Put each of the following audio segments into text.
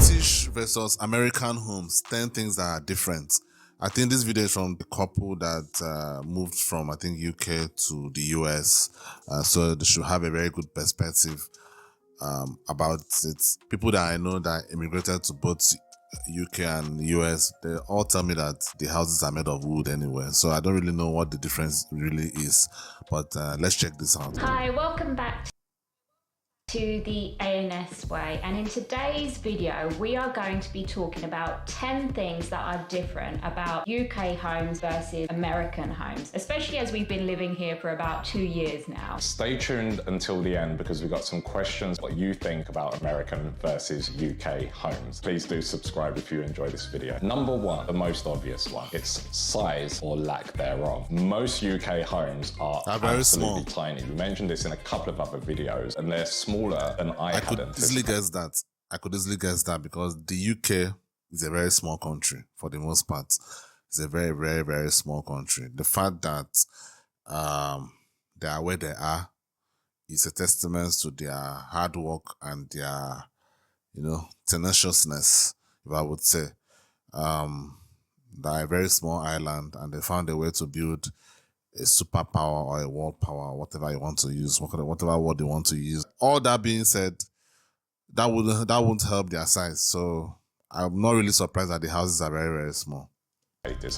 British versus American homes, 10 things that are different. I think this video is from the couple that moved from, I think, UK to the US. So they should have a very good perspective about it. People that I know that immigrated to both UK and US, they all tell me that the houses are made of wood anyway. So I don't really know what the difference really is. But let's check this out. Hi, welcome back to the ANS way, and in today's video we are going to be talking about 10 things that are different about UK homes versus American homes, especially as we've been living here for about 2 years now. Stay tuned until the end because we've got some questions what you think about American versus UK homes. Please do subscribe if you enjoy this video. Number one, the most obvious one, it's size or lack thereof. Most UK homes are very absolutely small. tiny. We mentioned this in a couple of other videos, and they're smaller than I could had easily anticipated. guess that. I could easily guess that because the UK is a very small country for the most part. It's a very, very, very small country. The fact that they are where they are is a testament to their hard work and their, tenaciousness, if I would say. They're a very small island and they found a way to build a superpower or a world power, whatever you want to use, whatever word you want to use. All that being said, that won't help their size. So I'm not really surprised that the houses are very, very small.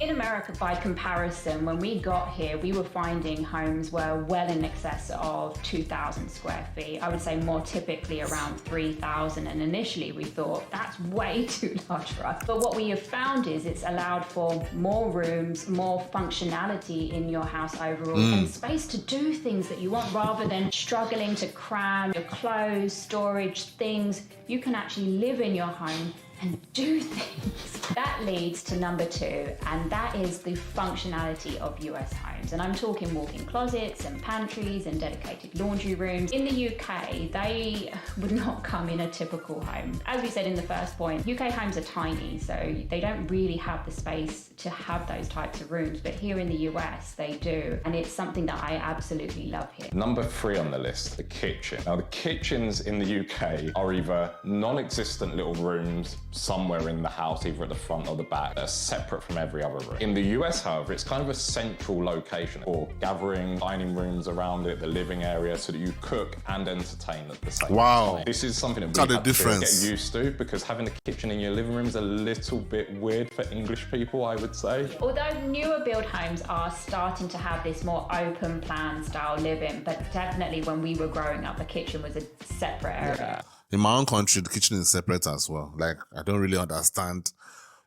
In America, by comparison, when we got here, we were finding homes were well in excess of 2,000 square feet. I would say more typically around 3,000. And initially we thought that's way too large for us. But what we have found is it's allowed for more rooms, more functionality in your house overall, and space to do things that you want rather than struggling to cram your clothes, storage, things. You can actually live in your home and do things. That leads to number two, and that is the functionality of US homes. And I'm talking walk-in closets and pantries and dedicated laundry rooms. In the UK, they would not come in a typical home. As we said in the first point, UK homes are tiny, so they don't really have the space to have those types of rooms. But here in the US, they do. And it's something that I absolutely love here. Number three on the list, the kitchen. Now, the kitchens in the UK are either non-existent little rooms somewhere in the house, either at the front or the back, that are separate from every other room. In the US, however, it's kind of a central location for gathering, dining rooms around it, the living area, so that you cook and entertain at the same time. This is something that we have to get used to, because having a kitchen in your living room is a little bit weird for English people, I would say. Although newer build homes are starting to have this more open plan style living, but definitely when we were growing up, the kitchen was a separate area. Yeah. In my own country, the kitchen is separate as well. Like, I don't really understand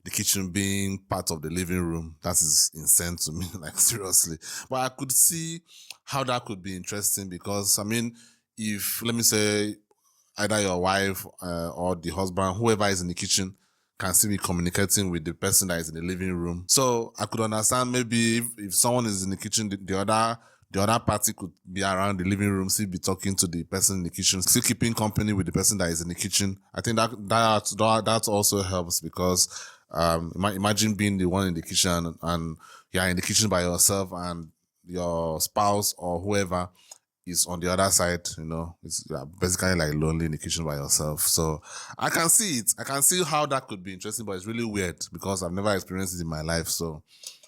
the kitchen being part of the living room. That is insane to me, like, seriously. But I could see how that could be interesting because, I mean, if, let me say, either your wife or the husband, whoever is in the kitchen, can still be communicating with the person that is in the living room. So I could understand maybe if someone is in the kitchen, the other party could be around the living room, still be talking to the person in the kitchen, still keeping company with the person that is in the kitchen. I think that also helps because imagine being the one in the kitchen and you're in the kitchen by yourself and your spouse or whoever is on the other side, it's basically like lonely in the kitchen by yourself. So I can see it. I can see how that could be interesting, but it's really weird because I've never experienced it in my life. So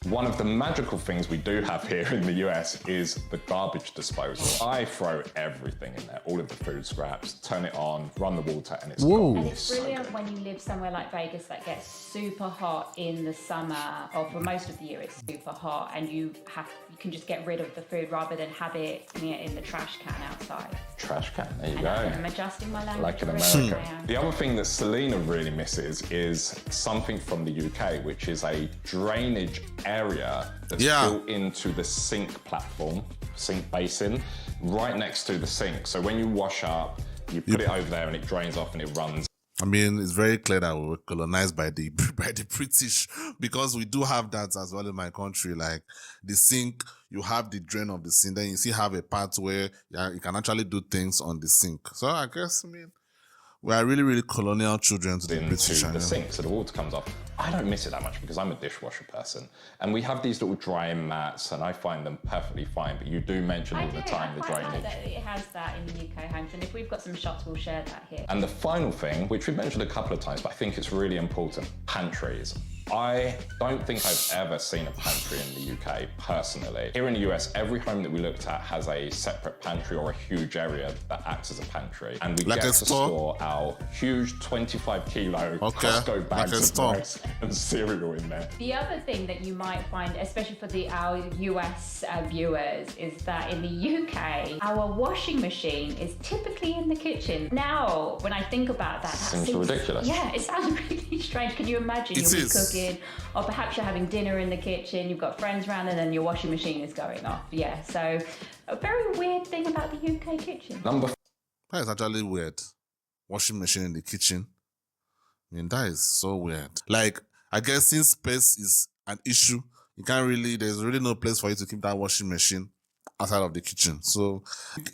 one of the magical things we do have here in the US is the garbage disposal. I throw everything in there, all of the food scraps, turn it on, run the water, and it's gone. And it's brilliant when you live somewhere like Vegas that gets super hot in the summer, or for most of the year it's super hot, and you can just get rid of the food rather than have it in the trash can outside. Trash can, there you go. I'm adjusting my language. Like in America. The other thing that Selena really misses is something from the UK, which is a drainage area that's built into the sink platform, sink basin, right next to the sink. So when you wash up, you put it over there and it drains off and it runs. I mean, it's very clear that we were colonized by the British because we do have that as well in my country. Like the sink, you have the drain of the sink, then you still have a part where you can actually do things on the sink. So I guess, We are really, really colonial children to the British. Into the sink so the water comes off. I don't miss it that much because I'm a dishwasher person. And we have these little drying mats and I find them perfectly fine, but you do mention all the time the drainage. Like that it has that in the UK homes, and if we've got some shots, we'll share that here. And the final thing, which we've mentioned a couple of times, but I think it's really important, pantries. I don't think I've ever seen a pantry in the UK, personally. Here in the US, every home that we looked at has a separate pantry or a huge area that acts as a pantry. And we Like get a to store? store our huge 25-kilo Costco bags of store. rice and cereal in there. The other thing that you might find, especially for our US viewers, is that in the UK, our washing machine is typically in the kitchen. Now, when I think about that, Seems ridiculous. Yeah, it sounds really strange. Can you imagine you'll be cooking, or perhaps you're having dinner in the kitchen, you've got friends around, and then your washing machine is going off. Yeah, so a very weird thing about the UK kitchen. That is actually weird. Washing machine in the kitchen. I mean, that is so weird. Like, I guess since space is an issue, there's really no place for you to keep that washing machine outside of the kitchen. So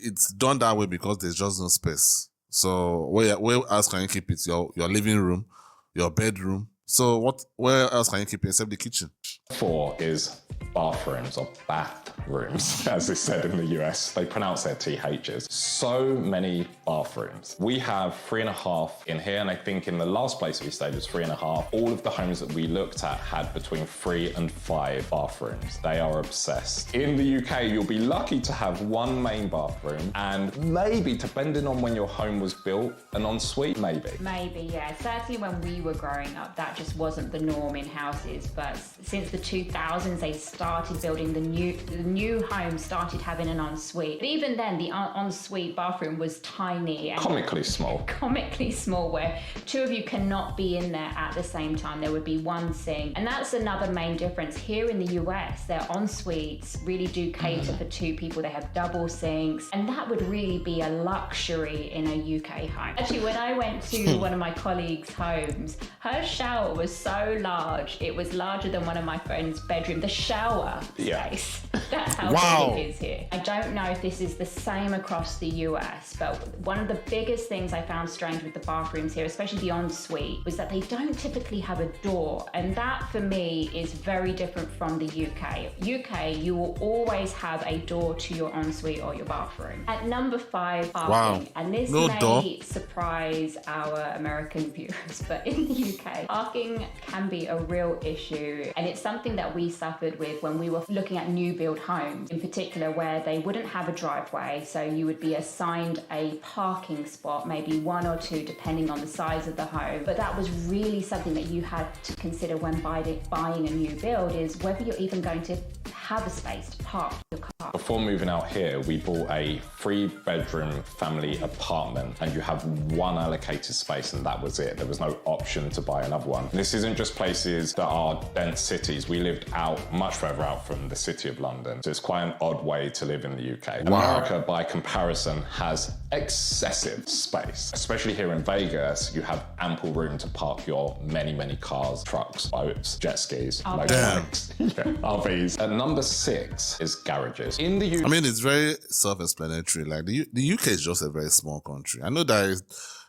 it's done that way because there's just no space. So where else can you keep it? Your living room, your bedroom. So where else can you keep it except the kitchen? 4 is bathrooms or bathrooms, as they said in the US. They pronounce their THs. So many bathrooms. We have 3.5 in here, and I think in the last place we stayed was 3.5. All of the homes that we looked at had between 3 and 5 bathrooms. They are obsessed. In the UK, you'll be lucky to have 1 main bathroom and maybe, depending on when your home was built, an ensuite, maybe. Maybe, yeah. Certainly when we were growing up, that just wasn't the norm in houses. But since the 2000s, they started building the new homes started having an ensuite. But even then, the ensuite bathroom was tiny and comically small. Comically small, where 2 of you cannot be in there at the same time. There would be 1 sink, and that's another main difference. Here in the US, their ensuites really do cater for 2 people. They have double sinks, and that would really be a luxury in a UK home. Actually, when I went to one of my colleagues' homes, her shower was so large, it was larger than one of my friend's bedroom. The shower space. That's how big it is here. I don't know if this is the same across the US, but one of the biggest things I found strange with the bathrooms here, especially the ensuite, was that they don't typically have a door. And that for me is very different from the UK. UK, you will always have a door to your ensuite or your bathroom. At number 5, parking. And this may surprise our American viewers, but in the UK, parking can be a real issue. And it's something that we suffered with when we were looking at new build homes, in particular, where they wouldn't have a driveway. So you would be assigned a parking spot, maybe 1 or 2, depending on the size of the home. But that was really something that you had to consider when buying a new build, is whether you're even going to have a space to park your car. Before moving out here, we bought a 3-bedroom family apartment, and you have 1 allocated space, and that was it. There was no option to buy another one. And this isn't just places that are dense cities. We lived much further out from the city of London, so it's quite an odd way to live in the UK. America, by comparison, has excessive space. Especially here in Vegas, you have ample room to park your many cars, trucks, boats, jet skis, motorbikes, RVs. At number 6 is garages. In the UK, I mean, it's very self-explanatory. Like the UK is just a very small country. I know that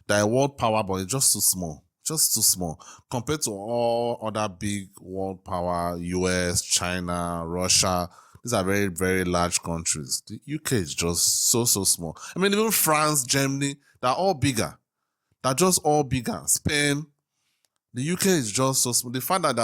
a world power, but it's just too small. Just too small compared to all other big world power, US, China, Russia. These are very, very large countries. The UK is just so small. I mean, even France, Germany, they're all bigger. They're just all bigger. Spain, the UK is just so small. The fact that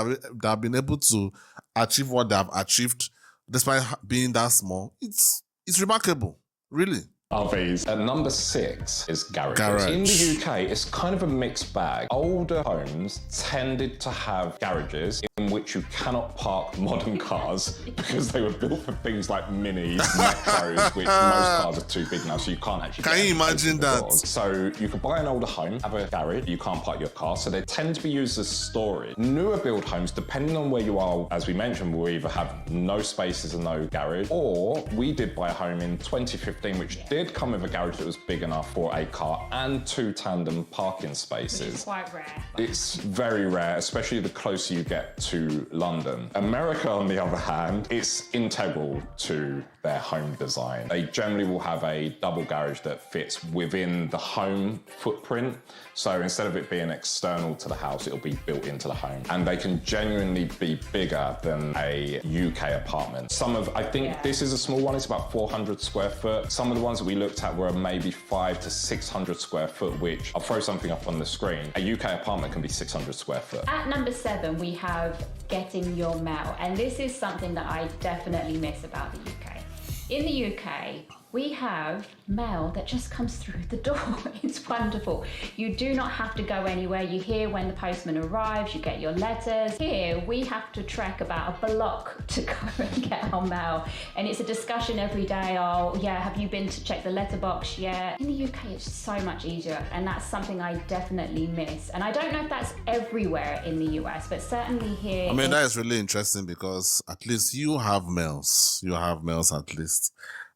they've been able to achieve what they have achieved, despite being that small, it's remarkable, really. RVs. At number 6 is garages. In the UK, it's kind of a mixed bag. Older homes tended to have garages in which you cannot park modern cars because they were built for things like minis, metros, which most cars are too big now, so you can't actually. Can you imagine that? So you could buy an older home, have a garage, you can't park your car, so they tend to be used as storage. Newer build homes, depending on where you are, as we mentioned, will either have no spaces and no garage, or we did buy a home in 2015 which did come with a garage that was big enough for a car and 2 tandem parking spaces. Which is quite rare. It's very rare, especially the closer you get to London. America, on the other hand, it's integral to their home design. They generally will have a double garage that fits within the home footprint. So instead of it being external to the house, it'll be built into the home. And they can genuinely be bigger than a UK apartment. I think this is a small one, it's about 400 square foot. Some of the ones that we looked at were maybe 500 to 600 square foot, which I'll throw something up on the screen. A UK apartment can be 600 square foot. At number 7, we have getting your mail. And this is something that I definitely miss about the UK. In the UK, we have mail that just comes through the door. It's wonderful. You do not have to go anywhere. You hear when the postman arrives, you get your letters. Here, we have to trek about a block to go and get our mail. And it's a discussion every day. Oh, yeah, have you been to check the letterbox yet? In the UK, it's so much easier. And that's something I definitely miss. And I don't know if that's everywhere in the US, but certainly here. I mean, that is really interesting because at least you have mails. You have mails at least.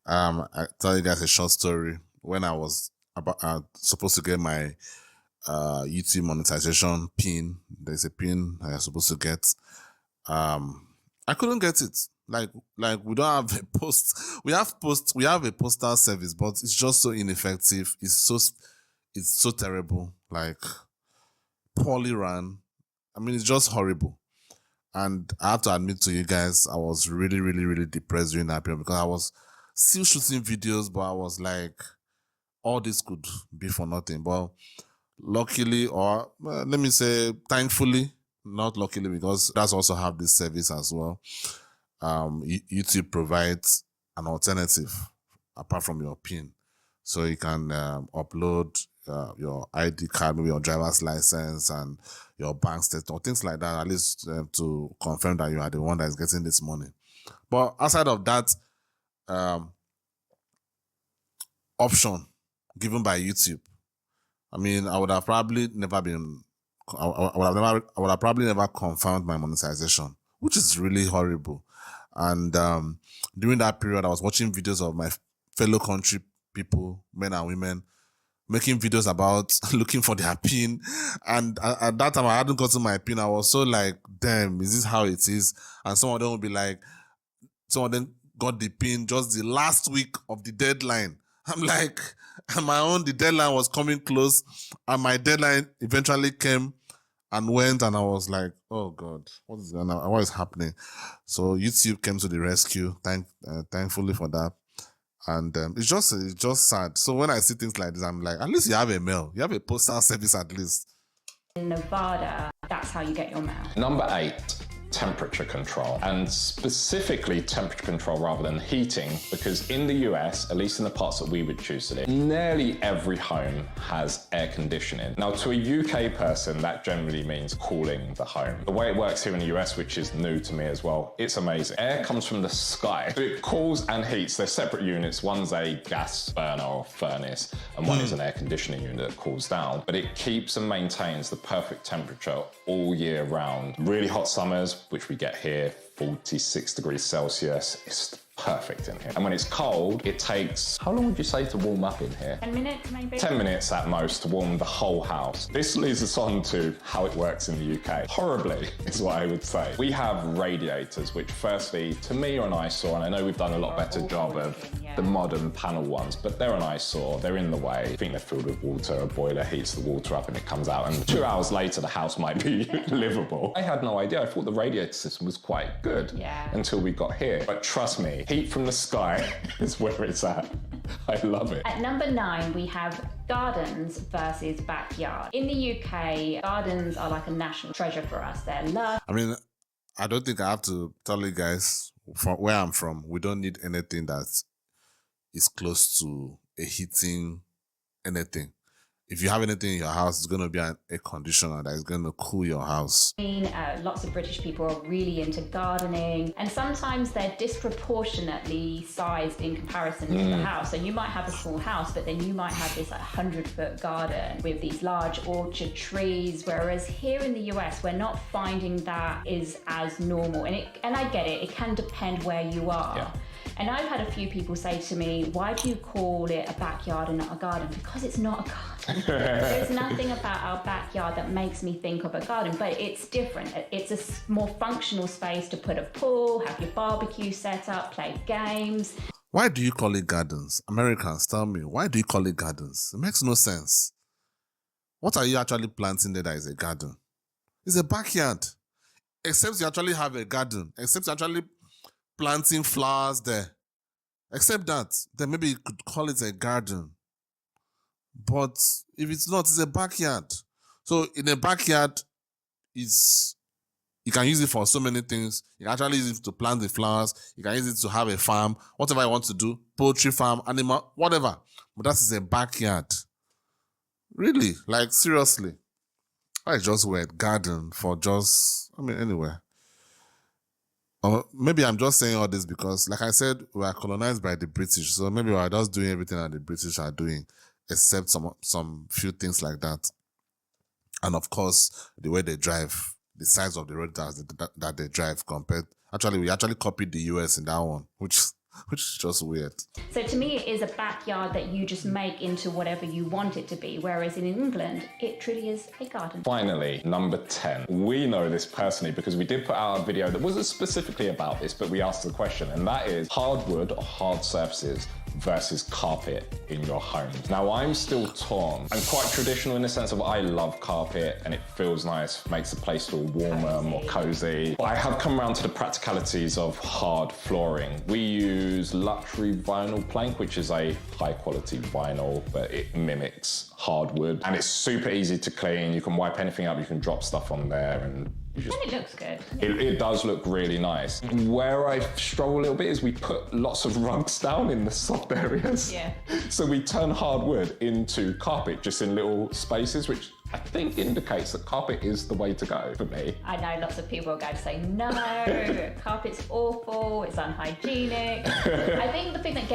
I tell you guys a short story. When I was supposed to get my YouTube monetization pin, there's a pin I was supposed to get. I couldn't get it. Like we don't have a post. We have a postal service, but it's just so ineffective. It's so terrible. Like poorly run. I mean, it's just horrible. And I have to admit to you guys, I was really, really, really depressed during that period because I was still shooting videos, but I was like, all this could be for nothing. But luckily, or let me say thankfully, not luckily, because that's also have this service as well. YouTube provides an alternative apart from your PIN. So you can upload your ID card, maybe your driver's license and your bank statement or things like that, at least to confirm that you are the one that is getting this money. But outside of that, option given by YouTube, I mean, I would have probably never confirmed my monetization, which is really horrible. And during that period, I was watching videos of my fellow country people, men and women, making videos about looking for their PIN. And at that time, I hadn't gotten my PIN. I was so like, damn, is this how it is? And some of them would be like, some of them got the PIN just the last week of the deadline. I'm like, the deadline was coming close, and my deadline eventually came and went, and I was like, oh God, what is happening? So YouTube came to the rescue, thankfully for that. And it's just sad. So when I see things like this, I'm like, at least you have a mail. You have a postal service at least. In Nevada, that's how you get your mail. Number 8, temperature control, and specifically temperature control rather than heating, because in the US, at least in the parts that we would choose to live, nearly every home has air conditioning. Now, to a UK person, that generally means cooling the home. The way it works here in the US, which is new to me as well, it's amazing. Air comes from the sky. So it cools and heats. They're separate units. One's a gas burner or furnace, and one is an air conditioning unit that cools down. But it keeps and maintains the perfect temperature all year round. Really hot summers, which we get here, 46 degrees Celsius. It's perfect in here. And when it's cold, it takes, how long would you say to warm up in here? 10 minutes maybe? 10 minutes at most to warm the whole house. This leads us on to how it works in the UK. Horribly is what I would say. We have radiators, which firstly, to me, are an eyesore, and I know we've done a lot better job of the modern panel ones, but they're an eyesore, they're in the way. I think they're filled with water, a boiler heats the water up and it comes out, and 2 hours later, the house might be livable. I had no idea. I thought the radiator system was quite good until we got here. But trust me, heat from the sky is where it's at. I love it. At number 9, we have gardens versus backyard. In the UK, gardens are like a national treasure for us. They're lush. I mean, I don't think I have to tell you guys, from where I'm from, we don't need anything that is close to a heating anything. If you have anything in your house, it's going to be an air conditioner that is going to cool your house. Lots of British people are really into gardening, and sometimes they're disproportionately sized in comparison to the house. So you might have a small house, but then you might have this 100-foot garden with these large orchard trees, whereas here in the US, we're not finding that is as normal. And I get it, it can depend where you are. Yeah. And I've had a few people say to me, why do you call it a backyard and not a garden? Because it's not a garden. There's nothing about our backyard that makes me think of a garden, but it's different. It's a more functional space to put a pool, have your barbecue set up, play games. Why do you call it gardens? Americans, tell me, why do you call it gardens? It makes no sense. What are you actually planting there that is a garden? It's a backyard. Except you actually have a garden. Except you're actually planting flowers there. Except that, then maybe you could call it a garden. But if it's not, it's a backyard. So in a backyard, you can use it for so many things. You can actually use it to plant the flowers. You can use it to have a farm, whatever you want to do, poultry farm, animal, whatever. But that is a backyard. Really? Like, seriously. I just word garden for just, anyway. Or maybe I'm just saying all this because, like I said, we are colonized by the British. So maybe we are just doing everything that the British are doing, except some few things like that. And of course, the way they drive, the size of the road that they drive compared. Actually, we actually copied the US in that one, which is just weird. So to me, it is a backyard that you just make into whatever you want it to be, whereas in England, it truly is a garden. Finally, number 10. We know this personally because we did put out a video that wasn't specifically about this, but we asked the question, and that is hardwood or hard surfaces versus carpet in your homes. Now, I'm still torn. I'm quite traditional in the sense of I love carpet and it feels nice, makes the place feel warmer, more cozy. But I have come around to the practicalities of hard flooring. We use luxury vinyl plank, which is a high quality vinyl, but it mimics hardwood. And it's super easy to clean. You can wipe anything up, you can drop stuff on there and it looks good. It does look really nice. Where I struggle a little bit is we put lots of rugs down in the soft areas. Yeah. So we turn hardwood into carpet just in little spaces, which I think indicates that carpet is the way to go for me. I know lots of people are going to say, no, carpet's awful, it's unhygienic. I think the thing that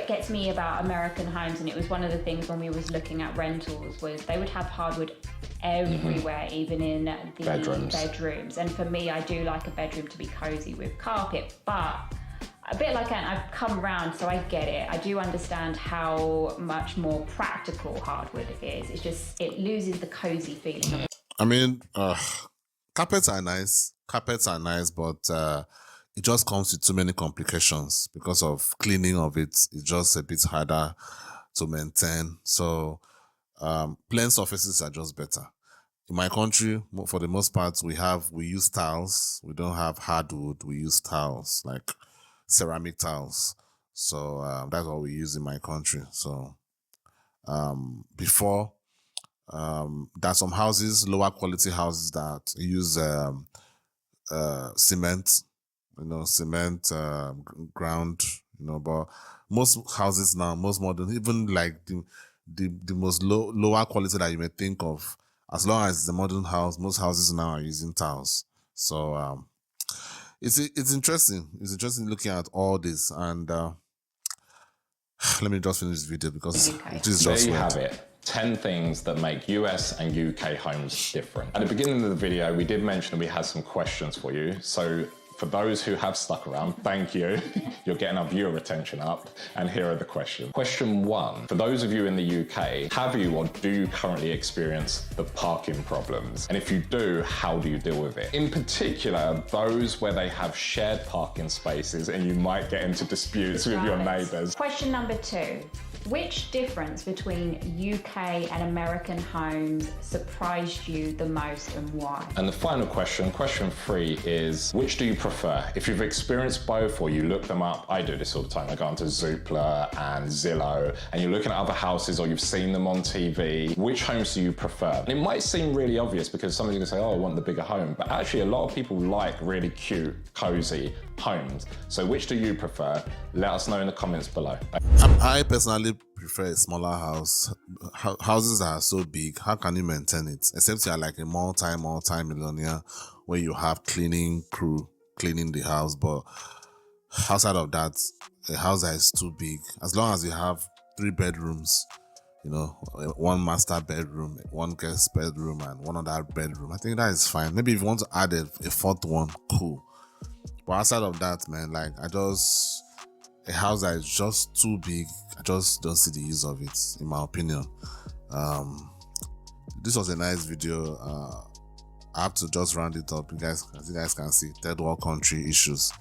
gets me about American homes, and it was one of the things when we was looking at rentals, was they would have hardwood everywhere, even in the bedrooms. And for me, I do like a bedroom to be cozy with carpet, but a bit like Ant, I've come around, so I get it. I do understand how much more practical hardwood is. It's just, it loses the cozy feeling of it. I mean, carpets are nice, but it just comes with too many complications because of cleaning of it. It's just a bit harder to maintain. So plain surfaces are just better. In my country, for the most part, we use tiles. We don't have hardwood. We use tiles, like ceramic tiles. So that's what we use in my country. So before, there are some houses, lower quality houses, that use cement, ground, but most houses now, most modern, even like the most lower quality that you may think of, as long as it's a modern house, most houses now are using tiles. So it's interesting. It's interesting looking at all this. And let me just finish this video because it is just there you weird. have it. 10 things that make US and UK homes different. At the beginning of the video, we did mention that we had some questions for you. So for those who have stuck around, thank you. You're getting our viewer attention up. And here are the questions. Question 1. For those of you in the UK, have you or do you currently experience the parking problems? And if you do, how do you deal with it? In particular, those where they have shared parking spaces and you might get into disputes with your neighbours. Question number 2. Which difference between UK and American homes surprised you the most and why? And the final question, question 3, is which do you prefer? If you've experienced both or you look them up, I do this all the time. I go onto Zoopla and Zillow and you're looking at other houses or you've seen them on TV. Which homes do you prefer? And it might seem really obvious because somebody's gonna say, oh, I want the bigger home. But actually a lot of people like really cute, cozy homes. So which do you prefer? Let us know in the comments below. I personally prefer a smaller house. Houses are so big, how can you maintain it? Except you're like a multi-millionaire where you have cleaning crew cleaning the house. But outside of that, a house that is too big, as long as you have 3 bedrooms, 1 master bedroom, 1 guest bedroom, and 1 other bedroom, I think that is fine. Maybe if you want to add a 4th one, cool. But outside of that, man, like a house that is just too big, I just don't see the use of it, in my opinion. This was a nice video. I have to just round it up. As you guys can see, third world country issues.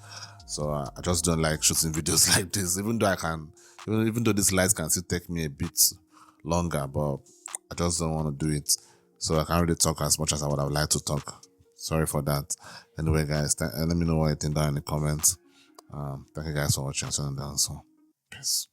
So I just don't like shooting videos like this, even though even though this light can still take me a bit longer, but I just don't want to do it. So I can't really talk as much as I would have liked to talk. Sorry for that. Anyway, guys, let me know what you think down in the comments. Thank you guys for watching. So, peace.